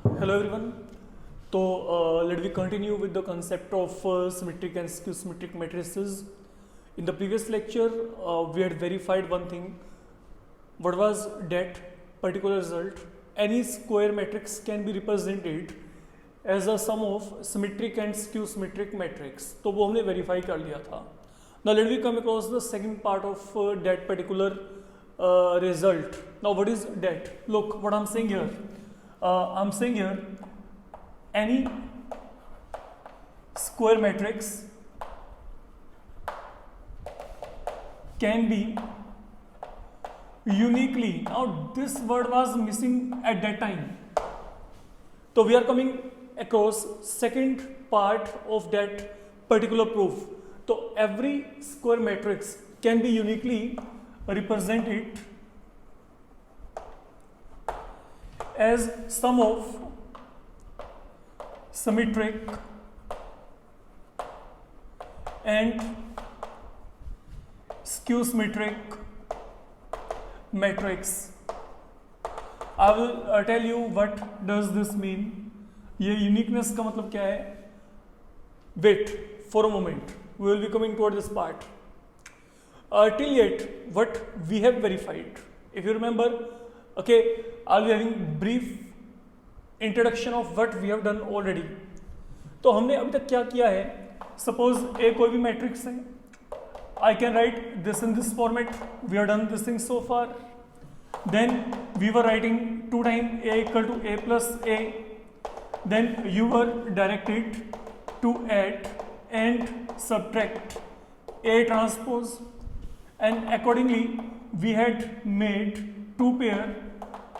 Hello everyone. Let me continue with the concept of symmetric and skew symmetric matrices. In the previous lecture, we had verified one thing. What was that particular result? Any square matrix can be represented as a sum of symmetric and skew symmetric matrix. तो वो हमने verify कर लिया था. Now let me come across the second part of that particular result. Now what is that? Look what I'm saying here. I'm saying here any square matrix can be uniquely, now this word was missing at that time, so we are coming across second part of that particular proof. So every square matrix can be uniquely represented as sum of symmetric and skew symmetric matrix. I will tell you what does this mean. ये uniqueness का मतलब क्या है? Wait for a moment. We will be coming toward this part. Till yet, what we have verified. If you remember, okay, I'll be having brief introduction of what we have done already. तो हमने अभी तक क्या किया है? Suppose A कोई भी matrix है, I can write this in this format. We have done this thing so far. Then we were writing 2 times A equal to A plus A. Then you were directed to add and subtract A transpose, and accordingly we had made 2 pair.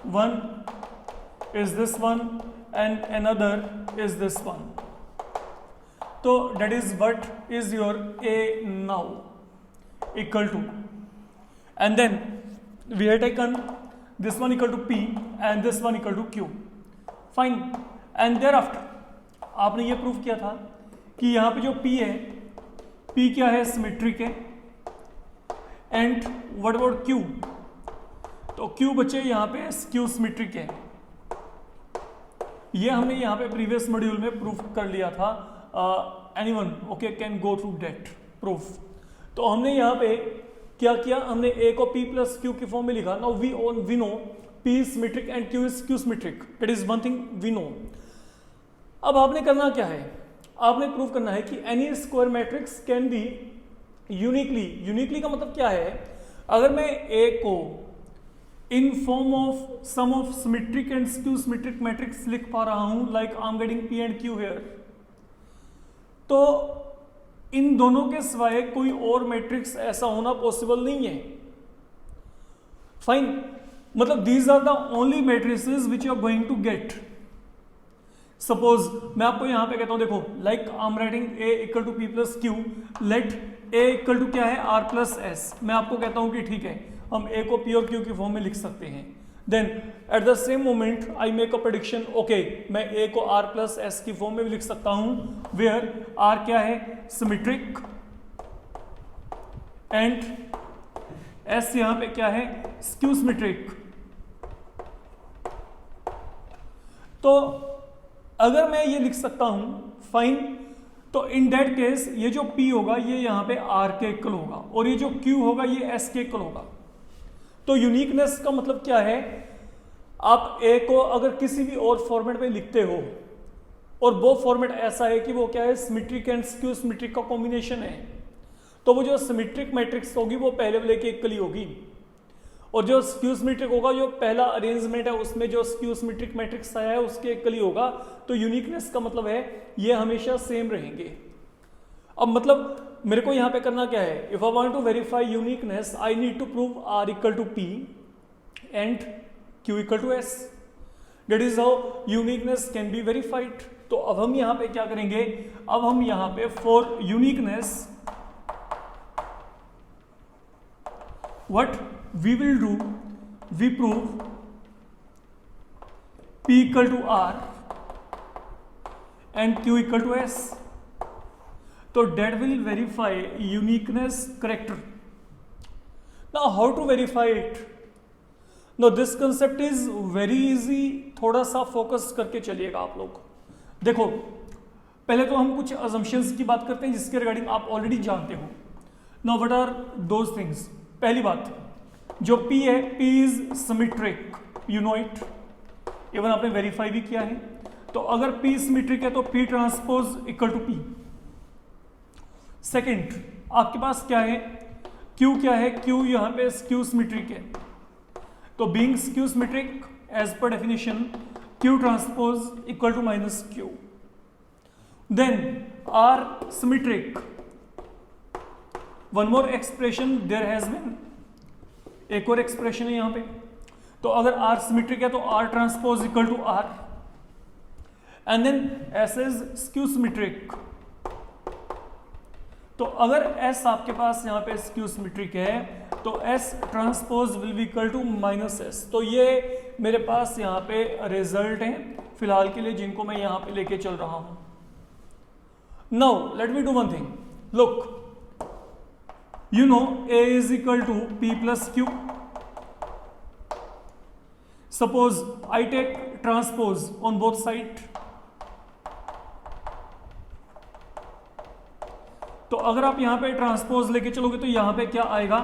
One is this one and another is this one. So that is what is your A now equal to, and then we have taken this one equal to P and this one equal to Q. Fine. And thereafter आपने ये proof किया था कि यहाँ पे जो P है, P क्या है? सिमेट्रिक है. And what about Q? तो Q बचे यहाँ पे स्क्यू सिमेट्रिक है. ये हमने यहाँ पे प्रीवियस मॉड्यूल में प्रूफ कर लिया था. Anyone okay can go through that proof. तो हमने यहाँ पे क्या किया? हमने A को P प्लस Q की फॉर्म में लिखा. Now we know P is symmetric and Q is skew symmetric. That is one thing we know. अब आपने करना क्या है? आपने प्रूव करना है कि any square matrix can be uniquely का मतलब क्या है? अगर मैं A को in form of sum of symmetric and skew symmetric matrix लिख पा रहा हूं, like I am getting P and Q here, तो इन दोनों के सिवाय कोई और मैट्रिक्स ऐसा होना पॉसिबल नहीं है. फाइन. मतलब these are the only matrices which you are going to get. Suppose मैं आपको यहां पे कहता हूं, देखो like I am writing A equal to P plus Q, let A equal to क्या है? R plus S. मैं आपको कहता हूं कि ठीक है, हम A को P और Q की फॉर्म में लिख सकते हैं. Then at the same moment I make a prediction, okay मैं A को R प्लस S की फॉर्म में भी लिख सकता हूं, वेयर R क्या है? सिमेट्रिक, एंड S यहां पे क्या है? Skew symmetric. तो अगर मैं ये लिख सकता हूं, फाइन, तो इन दैट केस ये जो P होगा ये यहां पे R के इक्वल होगा, और ये जो Q होगा ये S के इक्वल होगा. तो यूनिकनेस का मतलब क्या है? आप A को अगर किसी भी और फॉर्मेट में लिखते हो, और वो फॉर्मेट ऐसा है कि वो क्या है? सिमेट्रिक एंड स्क्यू सिमेट्रिक का कॉम्बिनेशन है, तो वो जो सिमेट्रिक मैट्रिक्स होगी वो पहले वाले के इक्वल ही होगी, और जो स्क्यू सिमेट्रिक होगा, जो पहला अरेंजमेंट है उसमें जो स्क्यू सिमेट्रिक मैट्रिक्स आया है उसके इक्वल ही होगा. तो यूनिकनेस का मतलब है ये हमेशा सेम रहेंगे. अब मतलब मेरे को यहां पे करना क्या है? If I want to verify uniqueness, I need to prove R equal to P and Q equal to S. That is how uniqueness can be verified. तो अब हम यहां पे क्या करेंगे? अब हम यहां पे for uniqueness what we will do, we prove P equal to R and Q equal to S. So that will verify uniqueness character. Now how to verify it? No this concept is very easy, थोड़ा सा focus करके चलिएगा आप लोग। देखो पहले तो हम कुछ अजम्पशंस की बात करते हैं जिसके रिगार्डिंग आप ऑलरेडी जानते हो। Now what are those things? पहली बात, जो P है, P is symmetric, you know it, even आपने वेरीफाई भी किया है। तो अगर P सिमेट्रिक है तो P transpose equal to P। Second, आपके पास क्या है, Q क्या है, Q यहाँ पे स्क्यू सिमेट्रिक है, तो being skew symmetric as per definition Q transpose equal to minus Q। Then R symmetric, one more expression there has been, एक और एक्सप्रेशन है यहां पे। तो अगर R सिमेट्रिक है तो R transpose equal to R, and then S is skew symmetric. तो अगर S आपके पास यहां पे स्क्यू सिमेट्रिक है तो S transpose will be equal to minus S। तो ये मेरे पास यहां पे रिजल्ट हैं फिलहाल के लिए जिनको मैं यहां पे लेके चल रहा हूं। Now let me do one thing, look, you know A is equal to P plus Q. Suppose I take transpose on both sides. तो अगर आप यहां पे ट्रांसपोज लेके चलोगे तो यहां पे क्या आएगा,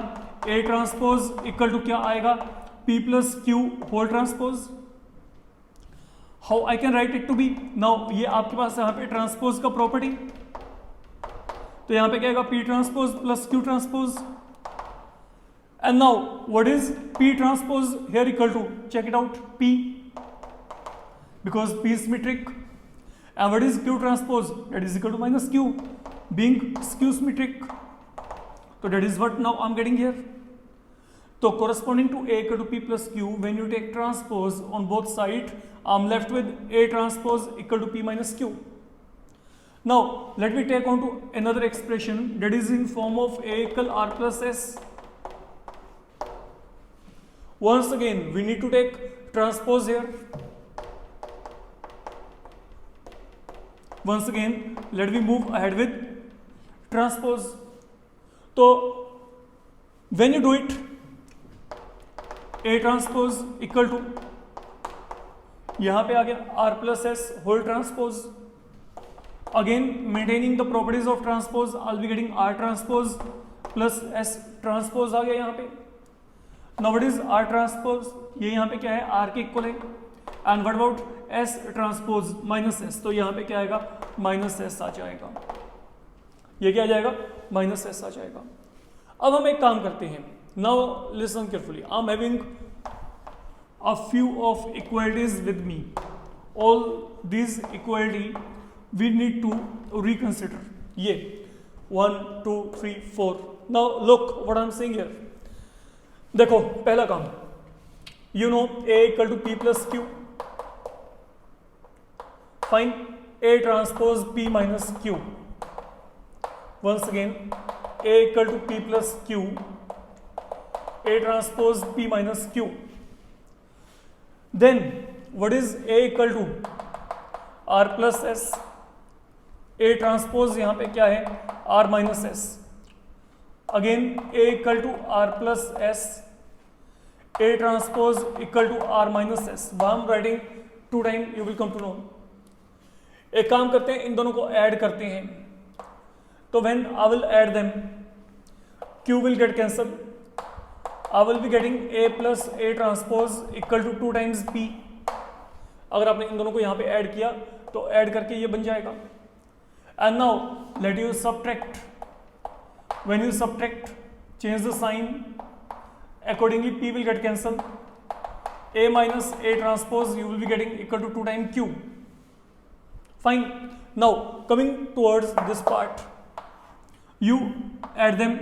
A ट्रांसपोज इक्वल टू क्या आएगा, P plus Q whole transpose. How I can write it to be, now ये आपके पास यहां पे ट्रांसपोज का प्रॉपर्टी, तो यहां पे क्या आएगा, P transpose plus Q transpose. And now what is P transpose here equal to, check it out, P, because P is symmetric, and what is Q transpose, that is equal to minus Q, being skew symmetric, so that is what now I'm getting here. So corresponding to A equal to P plus Q, when you take transpose on both sides, I'm left with A transpose equal to P minus Q. Now let me take on to another expression that is in form of A equal R plus S. Once again we need to take transpose here. Once again let me move ahead with transpose. So when you do it, A transpose equal to, यहां पे आ गया R plus S whole transpose. Again maintaining the properties of transpose, I'll be getting R transpose plus S transpose आ गया यहाँ पे। Now what is R transpose, ये यहाँ पे क्या है, R के इक्वल है, and what about S transpose minus S, तो यहाँ पे क्या आएगा, माइनस S आ जाएगा, ये क्या आ जाएगा, माइनस S आ जाएगा। अब हम एक काम करते हैं, now listen carefully, I'm having a few of equalities with me, all these equality we need to reconsider, ये 1 2 3 4। now look what I'm saying here, देखो पहला काम, you know A equal to P plus Q, find A transpose P minus Q। once again A equal to P plus Q, A transpose P minus Q, then what is A equal to R plus S, A transpose यहां पे क्या है, R minus S, again A equal to R plus S, A transpose equal to R minus S। Why I am writing two time you will come to know. एक काम करते हैं, इन दोनों को ऐड करते हैं, तो when I will add them Q will get cancel, I will be getting A plus A transpose equal to 2 times P। अगर आपने इन दोनों को यहां पे ऐड किया तो ऐड करके ये बन जाएगा। And now let you subtract. When you subtract, change the sign. Accordingly, P will get cancelled. A minus A transpose you will be getting equal to 2 times Q. Fine. Now coming towards this part, you add them.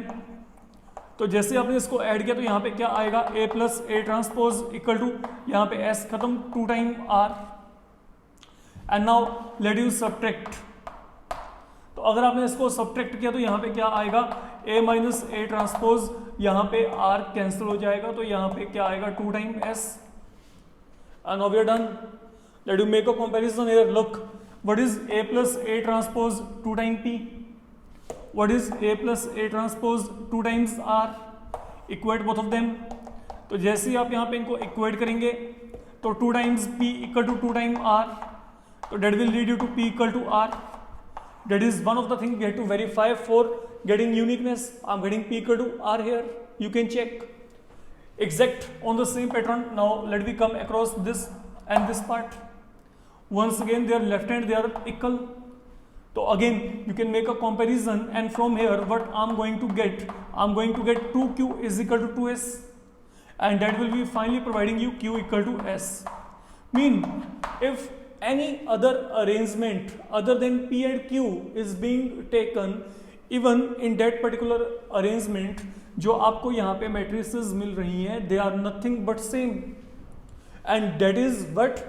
तो जैसे आपने इसको add किया तो यहाँ पे क्या आएगा, A plus A transpose equal to, यहाँ पे S खत्म, 2 time R। And now let you subtract, तो अगर आपने इसको सब्ट्रैक्ट किया तो यहाँ पे क्या आएगा, A माइनस A ट्रांसपोज, यहाँ पे R कैंसिल हो जाएगा, तो यहाँ पे क्या आएगा, 2 time S। And now we are done. Let you make a comparison here, look what is A plus A transpose 2 time P, what is A plus A transpose 2 times R, equate both of them, तो जैसे ही आप यहाँ पे इनको equate करेंगे तो 2 times p equal to 2 time r, तो that will lead you to p equal to r. That is one of the things you have to verify for getting uniqueness. I'm getting p equal to r here. You can check exact on the same pattern. Now let me come across this and this part. Once again, they are left hand, they are equal. So again, you can make a comparison, and from here, what I'm going to get 2q is equal to 2s, and that will be finally providing you q equal to s. Mean if any other arrangement other than p and q is being taken, even in that particular arrangement जो आपको यहाँ पे matrices मिल रही हैं, they are nothing but same, and that is what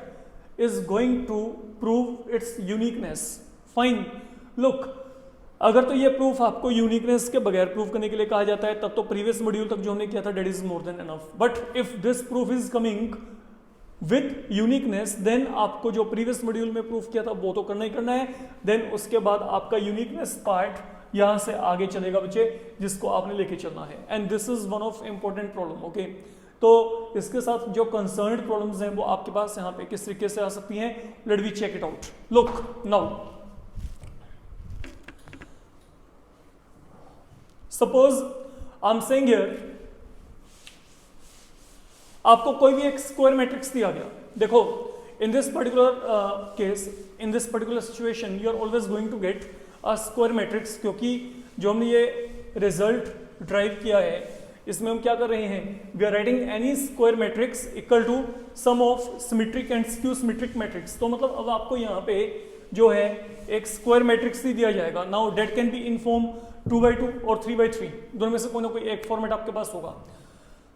is going to prove its uniqueness. Fine. Look, अगर तो ये proof आपको यूनिकनेस के बगैर प्रूफ करने के लिए कहा जाता है, तब तो प्रीवियस मॉड्यूल तक जो हमने किया था that is more than enough. But if this proof is coming with uniqueness, then आपको जो प्रीवियस मॉड्यूल में प्रूफ किया था वो तो करना ही करना है. देन उसके बाद आपका यूनिकनेस पार्ट यहाँ से आगे चलेगा बच्चे, जिसको आपने लेके चलना है. And this is one of important problem. Okay, तो इसके साथ जो कंसर्न्ड प्रॉब्लम्स हैं वो आपके पास यहाँ पे किस तरीके से आ सकती हैं. Let we check it out. Look now, suppose I am saying here, आपको कोई भी एक स्क्वायर मैट्रिक्स दिया गया. देखो, in this particular case, in this particular situation, you are always going to get a square matrix, क्योंकि जो हमने ये रिजल्ट ड्राइव किया है इसमें हम क्या कर रहे हैं, we are writing any square matrix equal to sum of symmetric and skew symmetric matrix. तो मतलब अब आपको यहाँ पे जो है एक स्क्वायर मैट्रिक्स ही दिया जाएगा. Now date can be in form 2x2 और 3x3, दोनों में से कोई ना कोई एक फॉर्मेट आपके पास होगा.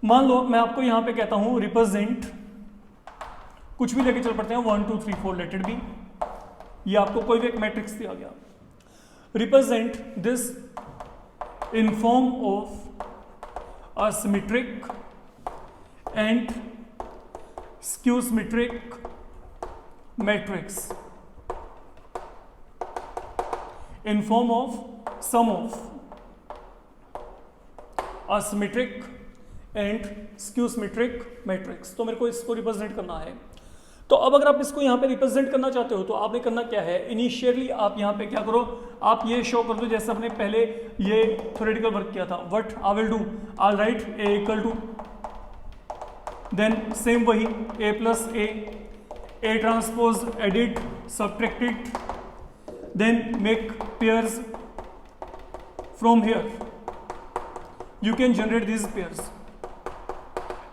मान लो मैं आपको यहां पे कहता हूं रिप्रेजेंट, कुछ भी लेके चल पड़ते हैं, 1 2 3 4 लेट इट बी. ये आपको कोई भी एक मैट्रिक्स दिया गया. Represent this in form of a symmetric and skew symmetric matrix in form of sum of a symmetric and skew symmetric matrix. तो मेरे को इसको रिप्रेजेंट करना है. तो अब अगर आप इसको यहाँ पे रिप्रेजेंट करना चाहते हो तो आपने करना क्या है, इनिशियली आप यहाँ पे क्या करो, आप ये शो कर दो जैसे हमने पहले ये थ्योरेटिकल वर्क किया था. What I will do, I write A equal to, then same वही A plus A transpose added subtracted, then make pairs from here. You can generate this pairs,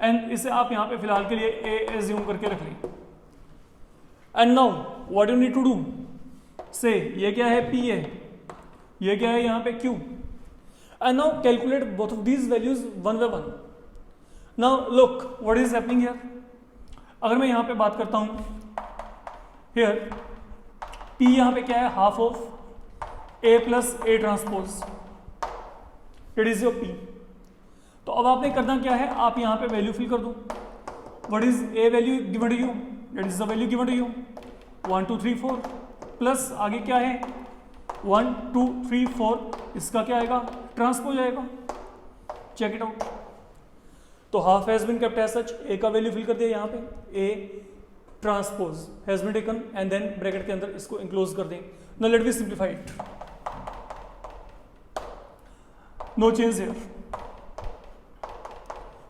and इसे आप यहां पे फिलहाल के लिए ए एज्यूम करके रख लें. And now what you need to do, say ये क्या है p है, ये क्या है यहां पे q. And now calculate both of these values one by one. Now look what is happening here. अगर मैं यहां पे बात करता हूं हियर, p यहां पे क्या है, half of a plus A transpose, it is your p. तो अब आपने करना क्या है, आप यहां पे वैल्यू फिल कर दो. What is a value given to you, that is the value given to you 1 2 3 4, plus आगे क्या है 1 2 3 4, इसका क्या आएगा, ट्रांसपोज आएगा. Check it out. तो half has been kept as such, A का वैल्यू फिल कर दिया यहाँ पे, A transpose has been taken, and then bracket के अंदर इसको इंक्लोज कर दें. Now let me simplify it. No change here.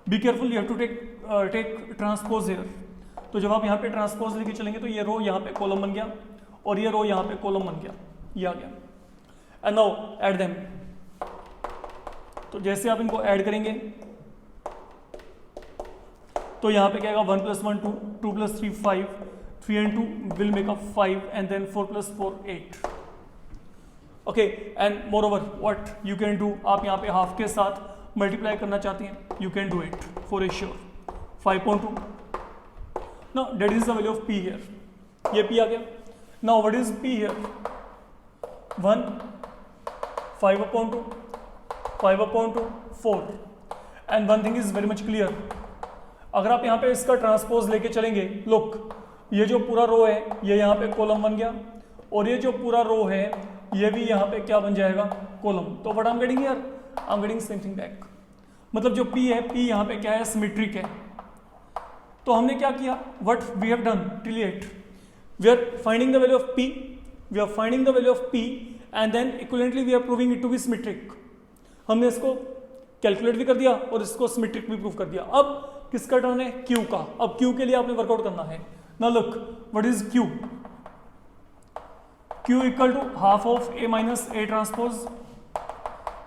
Be careful, you have to take transpose here. तो जब आप यहाँ पे ट्रांसपोज लेके चलेंगे तो ये रो यहाँ पे कॉलम बन गया और ये रो यहाँ पे कॉलम बन गया, ये आ गया. And now add them. तो जैसे आप इनको ऐड करेंगे तो यहाँ पे क्या आएगा, 1 + 1 2, 2 + 3 5, 3 and 2 will make up 5, and then 4 + 4 8. Okay, and more over what you can do, आप यहाँ पे हाफ के साथ मल्टीप्लाई करना चाहते हैं, you can do it for a sure. 5.2. Now that is the value of p here. ये p आ गया. Now what is p here, 1 5/2, 5/2 4. And one thing is very much clear, अगर आप यहाँ पे इसका ट्रांसपोज लेके चलेंगे, लुक ये जो पूरा रो है ये यहाँ पे कॉलम बन गया, और ये जो पूरा रो है ये भी यहाँ पे क्या बन जाएगा, कॉलम. तो what I am getting here, I am getting same thing back. मतलब जो P है, P यहाँ पे क्या है, सिमेट्रिक है। तो हमने क्या किया, what we have done till yet, we are finding the value of P, we are finding the value of P and then equivalently we are proving it to be symmetric. हमने इसको calculate भी कर दिया और इसको symmetric भी prove कर दिया। अब किसका टर्न है, Q का। अब Q के लिए आपने वर्कआउट करना है। Now look, what is Q? Q equal to half of A minus A transpose.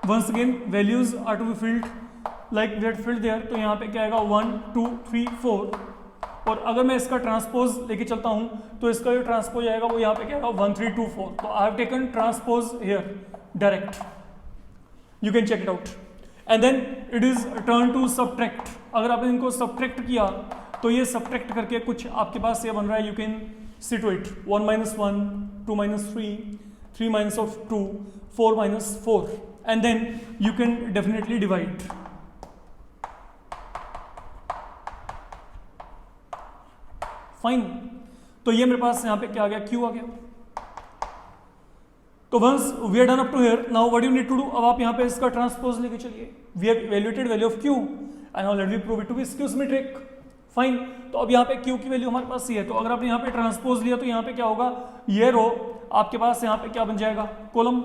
Once again values are to be filled like we had filled there. तो यहाँ पे क्या आएगा 1 2 3 4, और अगर मैं इसका ट्रांसपोज लेके चलता हूं तो इसका जो ट्रांसपोज आएगा वो यहाँ पे क्या आएगा 1 3 2 4। तो I have taken transpose here direct, you can check it out and then it is turn to subtract. अगर आपने इनको सबट्रैक्ट किया तो ये सबट्रैक्ट करके कुछ आपके पास ये बन रहा है, you can see to it 1 minus 1 2 minus 3 3 minus of 2 4 minus 4 and then you can definitely divide. Fine, तो ये मेरे पास यहाँ पे क्या आ गया, Q आ गया। तो once we are done up to here, now what you need to do, अब आप यहाँ पे इसका ट्रांसपोज लेके चलिए। We have evaluated value of Q and now let me prove it to be skew symmetric. Fine, तो अब यहाँ पे Q की वैल्यू हमारे पास ही है। तो अगर आपने यहाँ पे ट्रांसपोज लिया तो यहाँ पे क्या होगा, ये रो आपके पास यहाँ पे क्या बन जाएगा, कॉलम,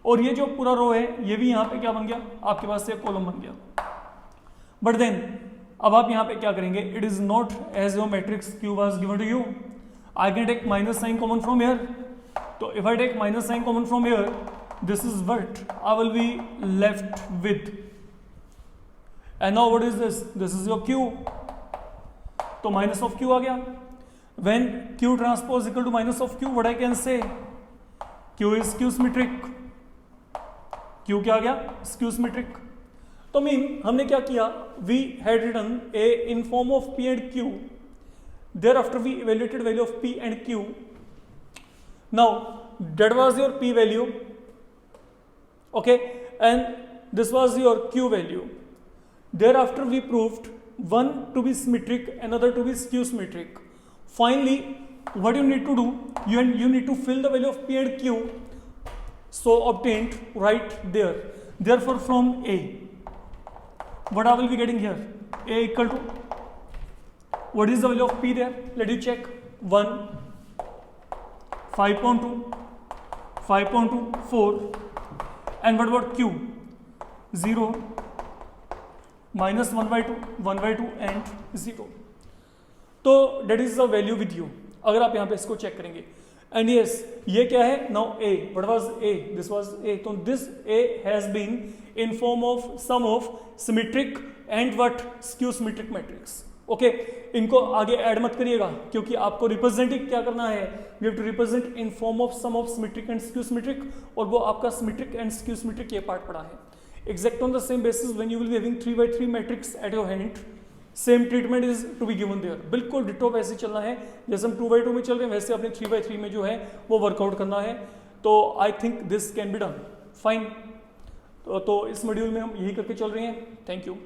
और ये जो पूरा रो है ये भी यहाँ पे क्या बन गया, आपके पास से कॉलम बन गया। बट देन अब आप यहाँ पे क्या करेंगे, it is not as your matrix Q was given to you, I can take minus sign common from here. तो if I take minus sign common from here, this is what I will be left with, and now what is this, this is your Q। तो minus of Q आ गया। When Q transpose equal to minus of Q, what I can say, Q is Q symmetric. Q क्या आ गया, skew symmetric. तो mean हमने क्या किया, we had written A in form of P and Q, thereafter we evaluated value of P and Q. Now that was your P value, okay, and this was your Q value. Thereafter we proved one to be symmetric, another to be skew symmetric. Finally what you need to do, you need to fill the value of P and Q so obtained right there. Therefore from A, what I will be getting here, A equal to, what is the value of P there, let you check, 1 5.2 5.2 4, and what about Q, 0 minus 1 by 2 and 0. तो that is the value with you, अगर आप यहाँ पे इसको check करेंगे। And yes, ये क्या है, now A, what was A, this was A, तो this A has been in form of sum of symmetric and what, skew symmetric matrix. Okay, इनको आगे ऐड मत करिएगा क्योंकि आपको रिप्रेजेंटिंग क्या करना है, we have to represent in form of sum of symmetric and skew symmetric, और वो आपका सिमेट्रिक एंड स्क्यू सिमेट्रिक ये पार्ट पड़ा है। Exact on the same basis when you will be having 3x3 matrix at your hand, same treatment is to be given there. बिल्कुल ditto वैसे चलना है जैसे हम 2x2 में चल रहे हैं, वैसे अपने 3x3 में जो है वो वर्कआउट करना है। तो I think this can be done fine. तो इस मॉड्यूल में हम यही करके चल रहे हैं। Thank you.